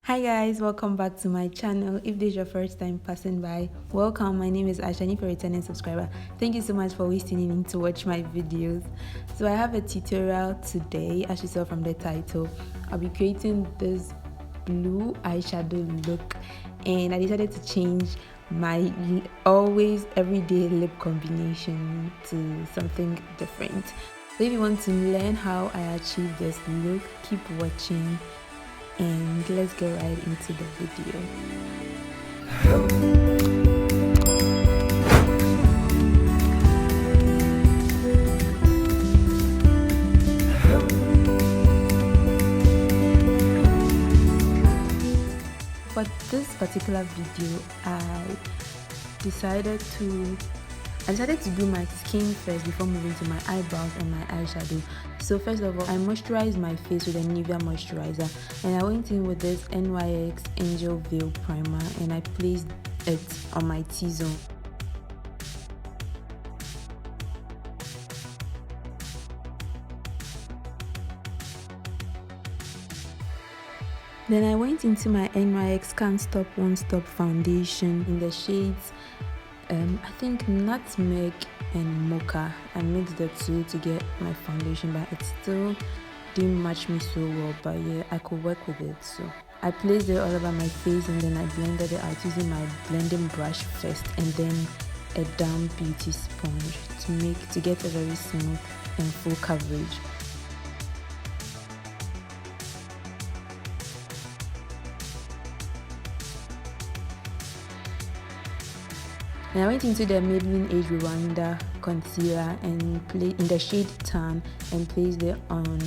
Hi guys, welcome back to my channel. If this is your first time passing by, welcome. My name is Asha, and if you're a returning subscriber, thank you so much for tuning in to watch my videos. So I have a tutorial today. As you saw from the title, I'll be creating this blue eyeshadow look, and I decided to change my always everyday lip combination to something different. So if you want to learn how I achieve this look, keep watching and let's get right into the video. For this particular video, I decided to do my skin first before moving to my eyebrows and my eyeshadow. So first of all, I moisturized my face with a Nivea moisturizer, and I went in with this NYX Angel Veil primer and I placed it on my T-zone. Then I went into my NYX Can't Stop Won't Stop foundation in the shades I think nutmeg and mocha. I mixed the two to get my foundation, but it still didn't match me so well, but yeah, I could work with it. So I placed it all over my face and then I blended it out using my blending brush first and then a damp beauty sponge to get a very smooth and full coverage. And I went into the Maybelline Age Rwanda concealer and in the shade Tan and placed it on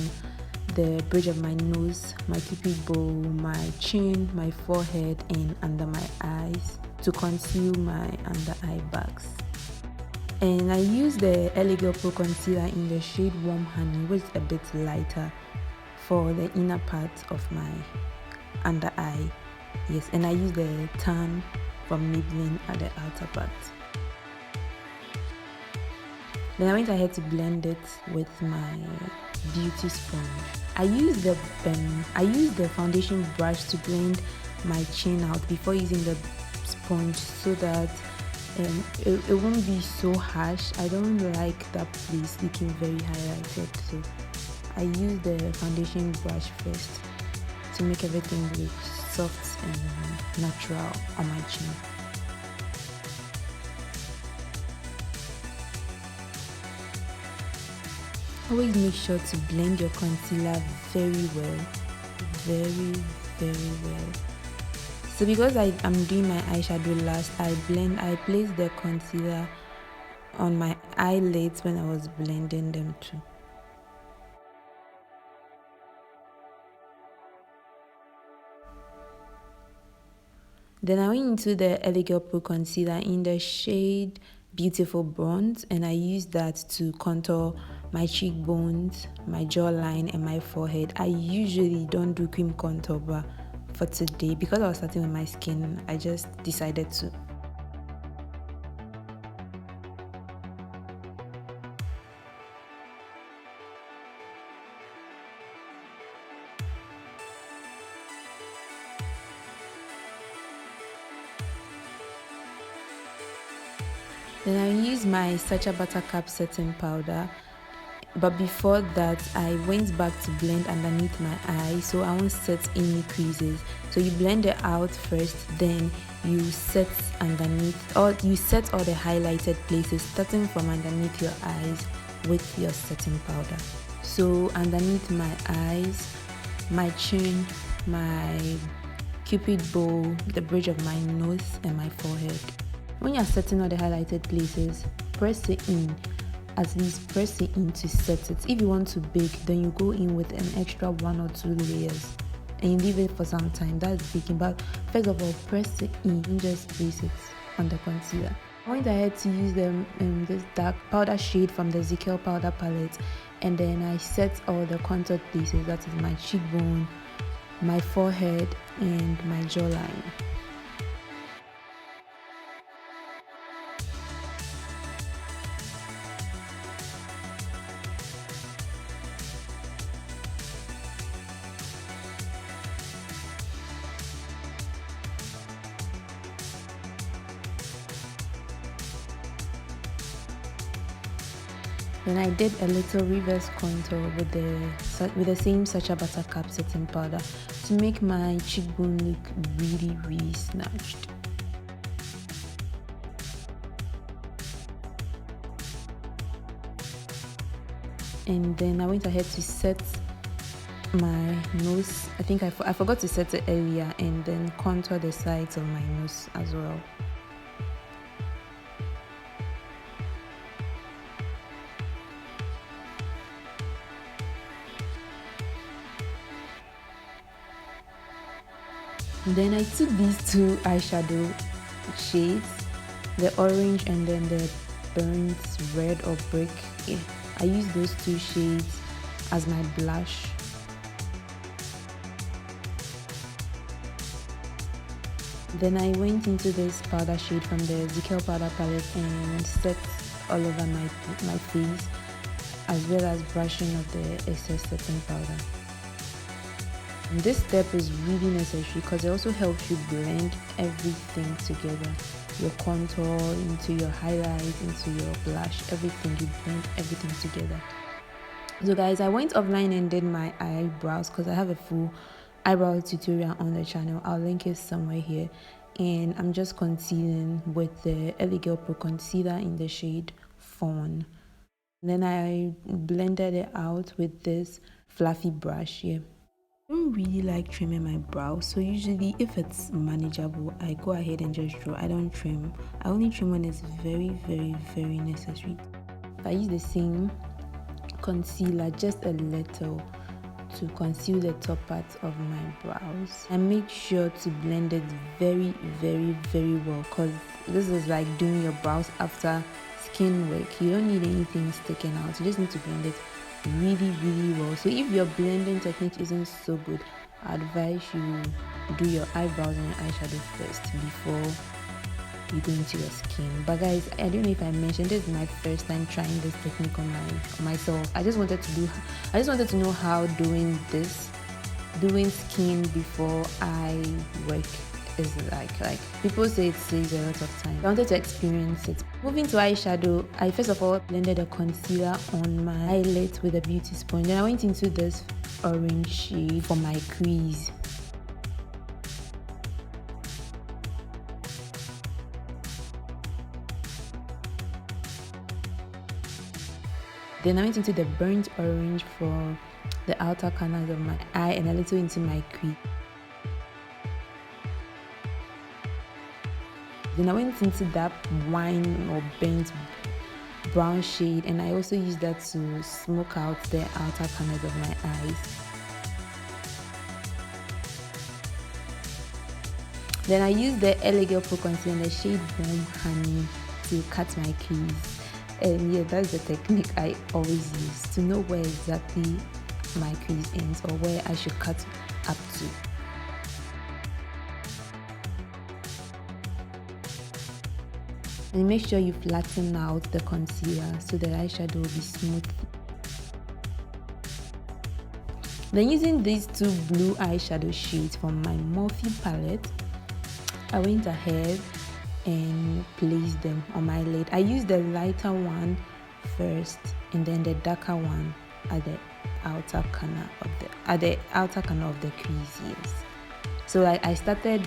the bridge of my nose, my cupid bow, my chin, my forehead, and under my eyes to conceal my under eye bags. And I used the LA Girl Pro concealer in the shade Warm Honey, which is a bit lighter, for the inner part of my under eye. Yes, and I used the Tan from Maybelline at the outer part. Then I went ahead to blend it with my beauty sponge. I used the foundation brush to blend my chin out before using the sponge so that it won't be so harsh. I don't like that place looking very highlighted, so I used the foundation brush first to make everything look soft and natural on my chin. Always make sure to blend your concealer very well, very well. So because I'm doing my eyeshadow last, I placed the concealer on my eyelids when I was blending them too. Then I went into the LA Girl Pro concealer in the shade Beautiful Bronze, and I used that to contour my cheekbones, my jawline, and my forehead. I usually don't do cream contour, but for today, because I was starting with my skin, I just decided to. Then I used my Sacha Buttercup setting powder, but before that I went back to blend underneath my eye so I won't set any creases. So you blend it out first, then you set underneath, or you set all the highlighted places starting from underneath your eyes with your setting powder. So underneath my eyes, my chin, my cupid bow, the bridge of my nose, and my forehead. When you're setting all the highlighted places, press it in. At least press it in to set it. If you want to bake, then you go in with an extra 1 or 2 layers and you leave it for some time. That's baking. But first of all, press it in and just place it on the concealer. I went ahead to use this dark powder shade from the Ezekiel powder palette, and then I set all the contour places. That is my cheekbone, my forehead, and my jawline. Then I did a little reverse contour with the same Sacha Buttercup setting powder to make my cheekbone look really snatched. And then I went ahead to set my nose. I think I forgot to set it earlier, and then contour the sides of my nose as well. Then I took these two eyeshadow shades, the orange and then the burnt red or brick. Yeah, I used those two shades as my blush. Then I went into this powder shade from the Zickel powder palette and set all over my face, as well as brushing of the excess setting powder. And this step is really necessary because it also helps you blend everything together. Your contour into your highlight, into your blush, everything, you blend everything together. So guys, I went offline and did my eyebrows because I have a full eyebrow tutorial on the channel. I'll link it somewhere here. And I'm just concealing with the LA Girl Pro Concealer in the shade Fawn. Then I blended it out with this fluffy brush here. I don't really like trimming my brows, so usually if it's manageable, I go ahead and just draw. I don't trim. I only trim when it's very necessary. I use the same concealer, just a little, to conceal the top part of my brows. I make sure to blend it very well, because this is like doing your brows after skin work. You don't need anything sticking out. You just need to blend it really well. So if your blending technique isn't so good, I advise you do your eyebrows and your eyeshadow first before you go into your skin. But guys, I don't know if I mentioned, this is my first time trying this technique on myself. I just wanted to know how doing skin before I work is like people say it saves a lot of time. I wanted to experience it. Moving to eyeshadow, I first of all blended a concealer on my eyelid with a beauty sponge. Then I went into this orange shade for my crease. Then I went into the burnt orange for the outer corners of my eye and a little into my crease. Then I went into that wine or burnt brown shade, and I also used that to smoke out the outer corners of my eyes. Then I used the LA Girl Pro Concealer in the shade Warm Honey to cut my crease. And yeah, that's the technique I always use to know where exactly my crease ends or where I should cut up to. And make sure you flatten out the concealer so the eyeshadow will be smooth. Then using these two blue eyeshadow shades from my Morphe palette, I went ahead and placed them on my lid. I used the lighter one first and then the darker one at the outer corner of the crease. Yes. So I started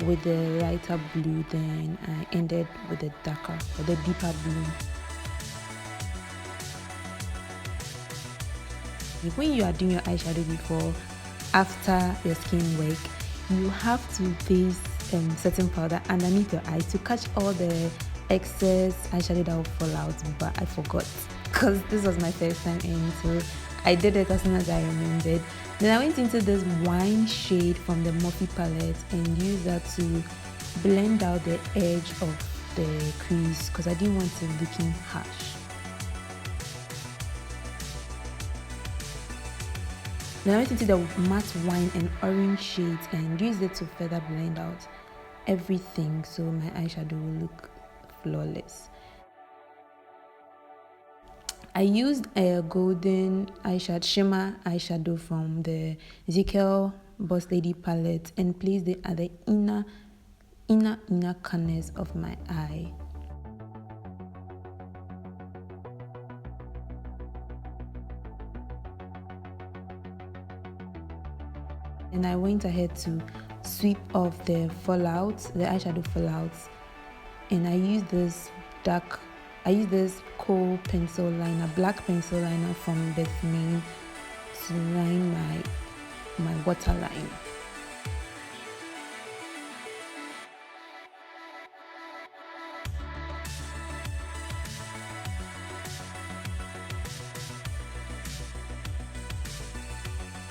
with the lighter blue, then I ended with the darker or the deeper blue. When you are doing your eyeshadow before, after your skin work, you have to place setting powder underneath your eyes to catch all the excess eyeshadow that will fall out, but I forgot because this was my first time in, so I did it as soon as I remembered. Then I went into this wine shade from the Morphe palette and used that to blend out the edge of the crease because I didn't want it looking harsh. Then I went into the matte wine and orange shades and used it to further blend out everything so my eyeshadow will look flawless. I used a golden shimmer eyeshadow from the Zickel Boss Lady palette and placed it at the inner corners of my eye. And I went ahead to sweep off the fallouts, the eyeshadow fallouts, and I used this kohl pencil liner, black pencil liner from Byeeeee to line my waterline.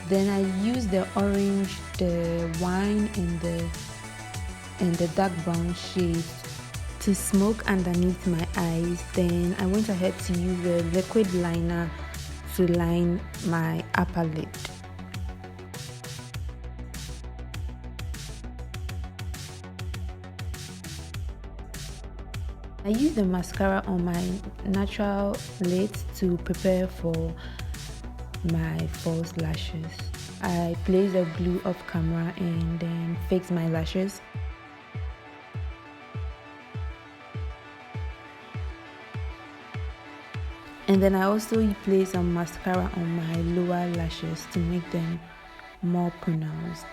Then I use the orange, the wine, and the dark brown shade to smoke underneath my eyes. Then I went ahead to use the liquid liner to line my upper lid. I use the mascara on my natural lids to prepare for my false lashes. I place the glue off camera and then fix my lashes. And then I also place some mascara on my lower lashes to make them more pronounced.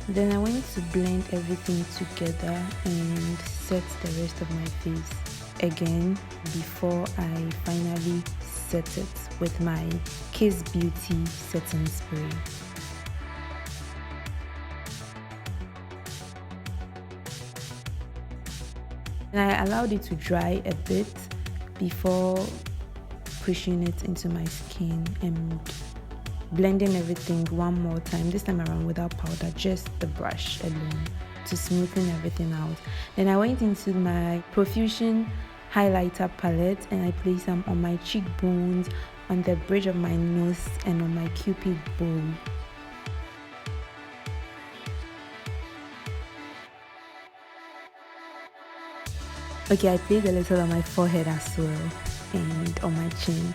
Then I went to blend everything together and set the rest of my face again before I finally set it with my Kiss Beauty setting spray. And I allowed it to dry a bit before pushing it into my skin and blending everything one more time, this time around without powder, just the brush alone to smoothen everything out. Then I went into my Profusion highlighter palette and I placed some on my cheekbones, on the bridge of my nose, and on my cupid bow. Okay, I placed a little on my forehead as well and on my chin.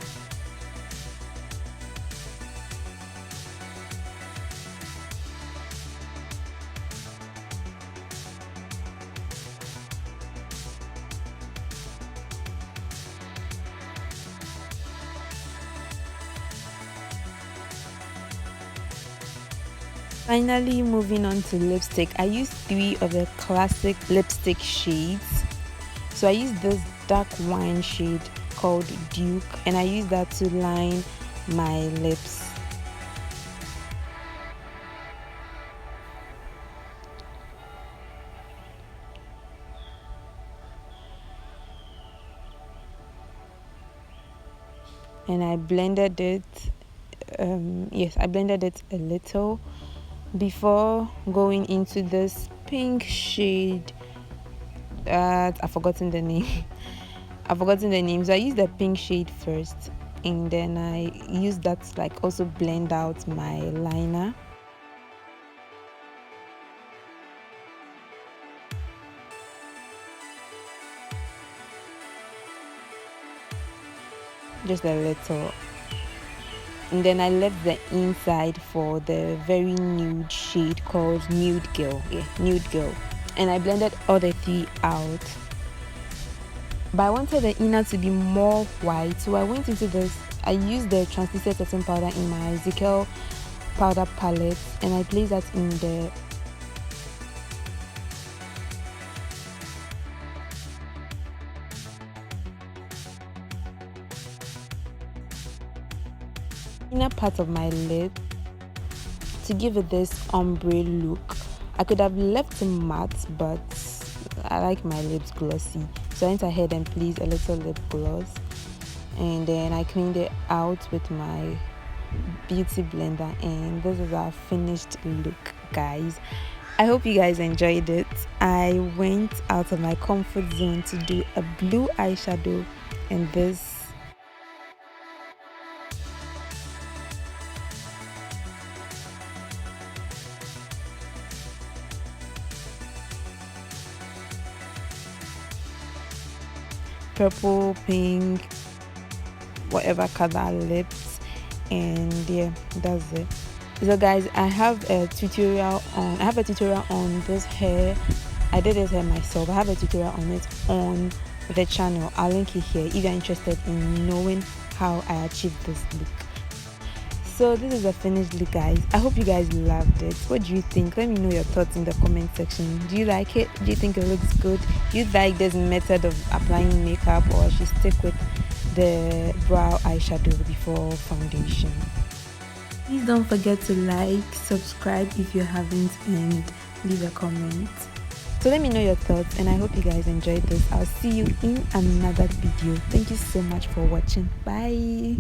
Finally, moving on to lipstick, I used 3 of the classic lipstick shades. So I used this dark wine shade called Duke, and I used that to line my lips. And I blended it, I blended it a little before going into this pink shade that I've forgotten the name. So I used the pink shade first, and then I used that to like also blend out my liner. Just a little. And then I left the inside for the very nude shade called Nude Girl. Yeah, Nude Girl. And I blended all the 3 out. But I wanted the inner to be more white, so I went into this. I used the translucent setting powder in my Ezekiel powder palette, and I placed that in the inner part of my lid to give it this ombre look. I could have left it matte, but I like my lips glossy, so I went ahead and placed a little lip gloss, and then I cleaned it out with my beauty blender, and this is our finished look, guys. I hope you guys enjoyed it. I went out of my comfort zone to do a blue eyeshadow and this purple, pink, whatever color lips, and yeah, that's it. So guys, I have a tutorial on this hair. I did this hair myself. I have a tutorial on it on the channel. I'll link it here if you're interested in knowing how I achieved this look. So this is a finished look, guys. I hope you guys loved it. What do you think? Let me know your thoughts in the comment section. Do you like it? Do you think it looks good? Do you like this method of applying makeup, or should stick with the brow eyeshadow before foundation? Please don't forget to like, subscribe if you haven't, and leave a comment. So let me know your thoughts, and I hope you guys enjoyed this. I'll see you in another video. Thank you so much for watching. Bye.